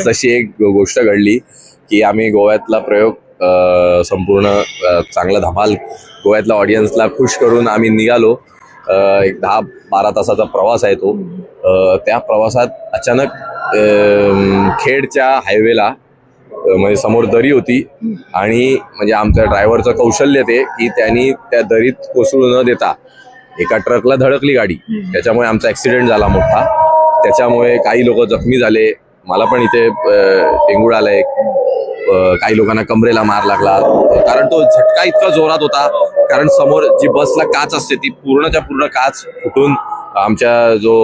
तशी एक गोष्ट घडली की आम्ही गोव्यातला प्रयोग संपूर्ण चांगला धमाल गोव्यातल्या ऑडियन्सला खुश करून आम्ही निघालो. एक 10-12 तासाचा प्रवास आहे तो. त्या प्रवासात अचानक खेडच्या हायवेला म्हणजे समोर दरी होती आणि म्हणजे आमच्या ड्रायव्हरचं कौशल्य ते की त्यांनी त्या दरीत कोसळू न देता एका ट्रकला धडकली गाडी. त्याच्यामुळे आमचा ॲक्सिडेंट झाला मोठा. त्याच्यामुळे काही लोक जखमी झाले. मला पण इथे डेंगू आलाय. काही लोकांना कमरेला मार लागला कारण तो झटका इतका जोरात होता. कारण समोर जी बसला काच असते ती पूर्णच्या पूर्ण काच फुटून आमच्या जो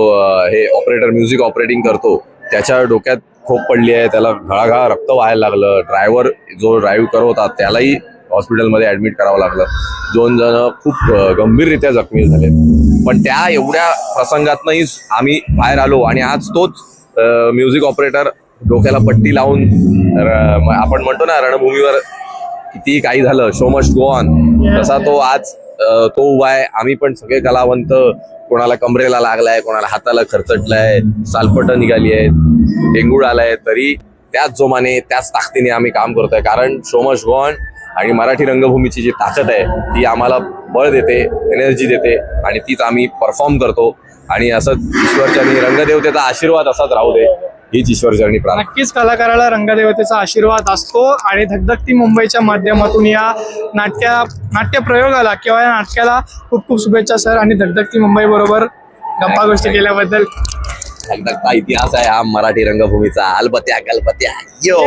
हे ऑपरेटर म्युझिक ऑपरेटिंग करतो त्याच्या डोक्यात खोप पडली आहे. त्याला घळाघळा रक्त व्हायला लागलं. ड्रायव्हर जो ड्राईव्ह करत होता त्यालाही हॉस्पिटलमध्ये ऍडमिट करावं लागलं. 2 जण खूप गंभीररित्या जखमी झाले. पण त्या एवढ्या प्रसंगातनंही आम्ही बाहेर आलो आणि आज तोच म्युझिक ऑपरेटर डोक्याला पट्टी लावून आपण म्हणतो ना रणभूमीवर किती काही झालं शो मस्ट गो ऑन, तसा तो आज तो उभा आहे. आम्ही पण सगळे कलावंत, कोणाला कमरेला लागलाय, कोणाला हाताला खरचटलाय, सालपट निघाली आहेत, डेंगू आलाय, तरी त्याच जोमाने त्याच ताकदीने आम्ही काम करतोय. कारण शो मस्ट गो ऑन आणि मराठी रंगभूमीची जी ताकद आहे ती आम्हाला बळ देते, एनर्जी देते आणि तीच आम्ही परफॉर्म करतो. आणि असंच ईश्वरचरणी रंगदेवतेचा आशीर्वाद असाच राहू दे हीच ईश्वरचरणी प्रार्थना. नक्कीच कलाकाराला रंगदेवतेचा आशीर्वाद असतो आणि धगधगती मुंबईच्या माध्यमातून या नाट्य प्रयोगाला किंवा या नाटकाला खूप खूप शुभेच्छा सर. आणि धगधगती मुंबई बरोबर गप्पा गोष्टी केल्याबद्दल. धगधगता इतिहास आहे हा मराठी रंगभूमीचा. अलबत्या गलबत्या यो.